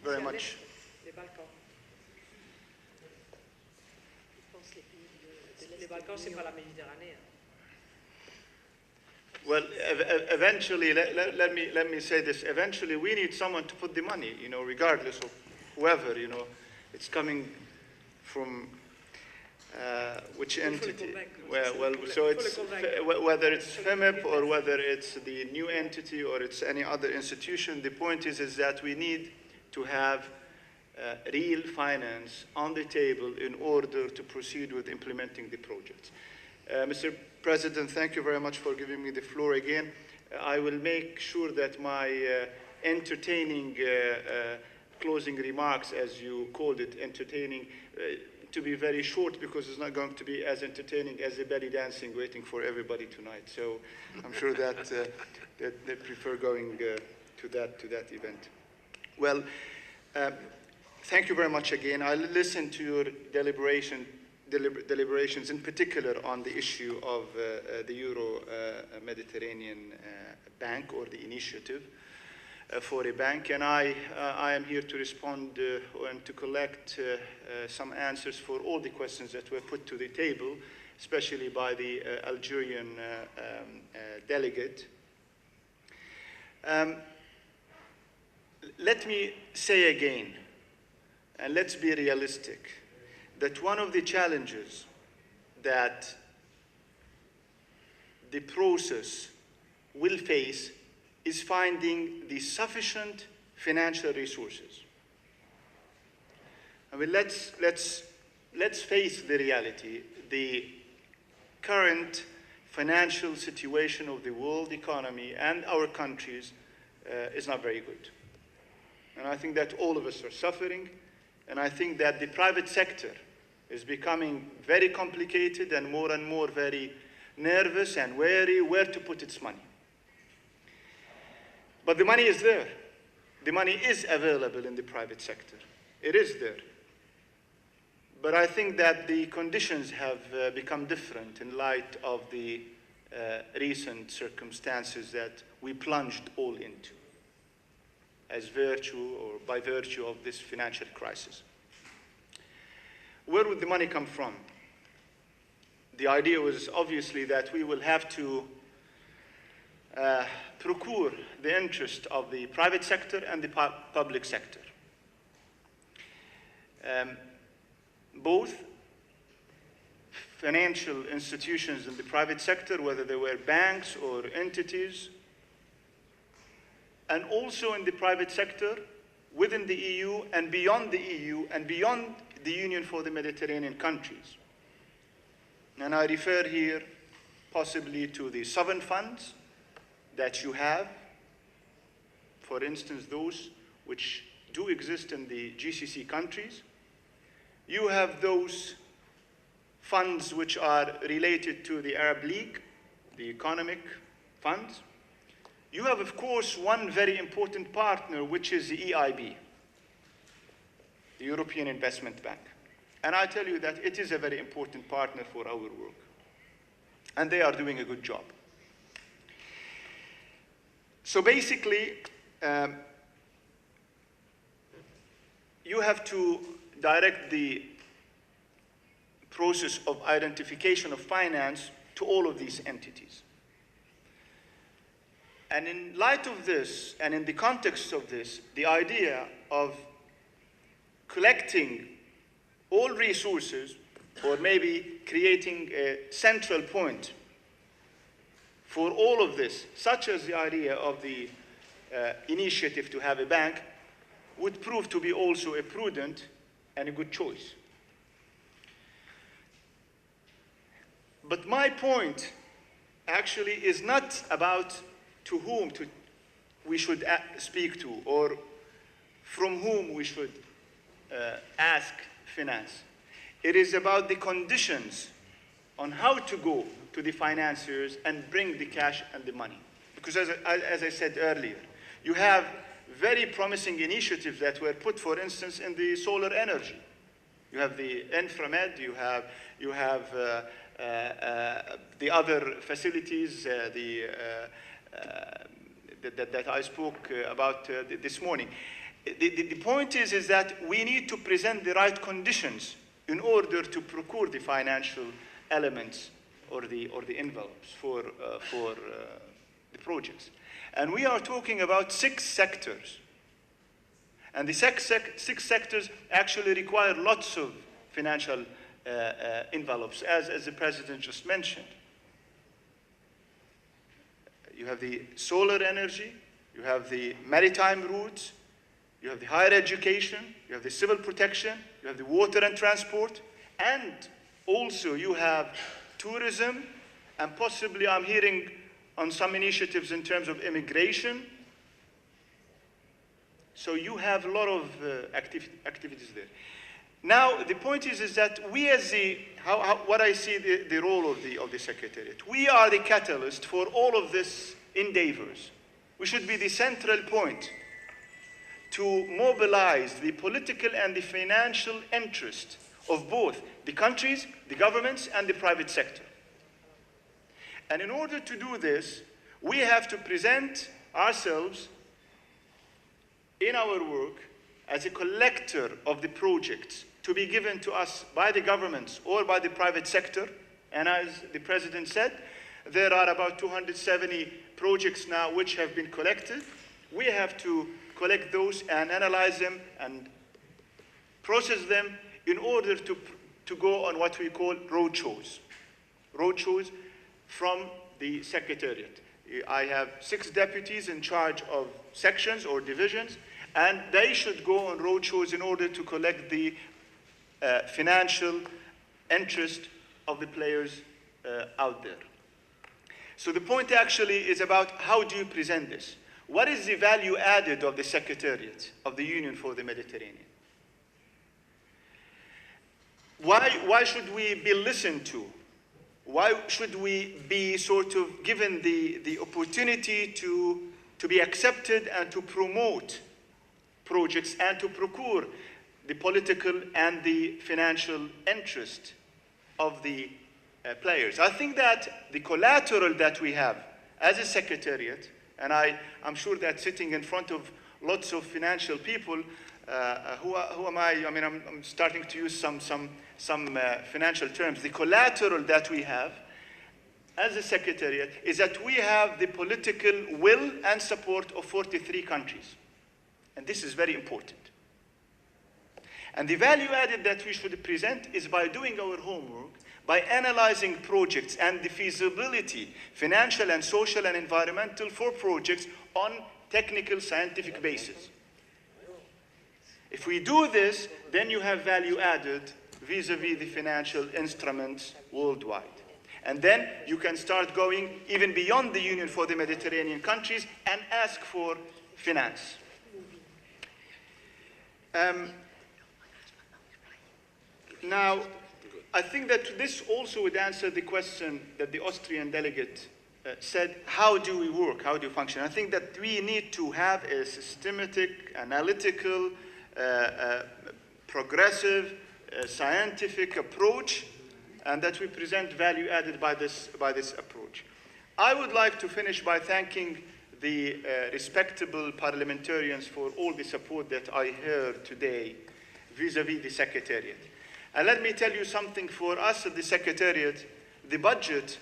very much. Well, eventually, let me say this. Eventually, we need someone to put the money, you know, regardless of whoever, you know, it's coming from which entity. Well, so it's whether it's FEMIP or whether it's the new entity or it's any other institution. The point is that we need to have real finance on the table in order to proceed with implementing the project. Mr. President, thank you very much for giving me the floor again. I will make sure that my entertaining closing remarks, as you called it, entertaining, to be very short, because it's not going to be as entertaining as the belly dancing waiting for everybody tonight. So I'm sure that, that they prefer going to that event. Well, thank you very much again. I listened to your deliberations, in particular on the issue of the Euro-Mediterranean Bank, or the initiative for a bank, and I am here to respond and to collect some answers for all the questions that were put to the table, especially by the Algerian delegate. Let me say again, and let's be realistic, that one of the challenges that the process will face is finding the sufficient financial resources. I mean, let's face the reality. The current financial situation of the world economy and our countries is not very good. And I think that all of us are suffering, and I think that the private sector is becoming very complicated and more very nervous and wary where to put its money. But the money is there. The money is available in the private sector. It is there. But I think that the conditions have become different in light of the recent circumstances that we plunged all into as virtue or by virtue of this financial crisis. Where would the money come from? The idea was obviously that we will have to procure the interest of the private sector and the public sector. Both financial institutions in the private sector, whether they were banks or entities, and also in the private sector within the EU and beyond the EU and beyond the Union for the Mediterranean countries. And I refer here possibly to the sovereign funds that you have, for instance, those which do exist in the GCC countries. You have those funds which are related to the Arab League, the economic funds. You have, of course, one very important partner, which is the EIB, the European Investment Bank. And I tell you that it is a very important partner for our work. And they are doing a good job. So basically, you have to direct the process of identification of finance to all of these entities. And in light of this, and in the context of this, the idea of collecting all resources, or maybe creating a central point for all of this, such as the idea of the initiative to have a bank, would prove to be also a prudent and a good choice. But my point actually is not about to whom we should speak to, or from whom we should ask finance. It is about the conditions on how to go to the financiers and bring the cash and the money. Because as I said earlier, you have very promising initiatives that were put, for instance, in the solar energy. You have the Inframed, you have the other facilities that I spoke about this morning. the point is that we need to present the right conditions in order to procure the financial elements or the envelopes for the projects. And we are talking about 6 sectors. And the 6 sectors actually require lots of financial envelopes, as the President just mentioned. You have the solar energy, you have the maritime routes, you have the higher education, you have the civil protection, you have the water and transport, and also you have tourism, and possibly I'm hearing on some initiatives in terms of immigration. So you have a lot of activities there. Now, the point is that we as what I see the role of the Secretariat, we are the catalyst for all of these endeavors. We should be the central point to mobilize the political and the financial interest of both the countries, the governments, and the private sector. And in order to do this, we have to present ourselves in our work as a collector of the projects to be given to us by the governments or by the private sector. And as the President said, there are about 270 projects now which have been collected. We have to collect those and analyze them and process them in order to go on what we call roadshows. Roadshows from the Secretariat. I have 6 deputies in charge of sections or divisions, and they should go on roadshows in order to collect the financial interest of the players out there. So the point actually is about how do you present this? What is the value added of the Secretariat of the Union for the Mediterranean? Why should we be listened to? Why should we be sort of given the opportunity to be accepted and to promote projects and to procure the political and the financial interest of the players? I think that the collateral that we have as a Secretariat, and I'm sure that sitting in front of lots of financial people, who am I? I mean, I'm starting to use some financial terms. The collateral that we have as a Secretariat is that we have the political will and support of 43 countries. And this is very important. And the value added that we should present is by doing our homework, by analyzing projects and the feasibility, financial and social and environmental, for projects on technical scientific basis. If we do this, then you have value added vis-a-vis the financial instruments worldwide. And then you can start going even beyond the Union for the Mediterranean countries and ask for finance. Now, I think that this also would answer the question that the Austrian delegate said, how do we work, how do we function? I think that we need to have a systematic, analytical, progressive, scientific approach, and that we present value added by this approach. I would like to finish by thanking the respectable parliamentarians for all the support that I heard today vis-a-vis the Secretariat. And let me tell you something, for us at the Secretariat, the budget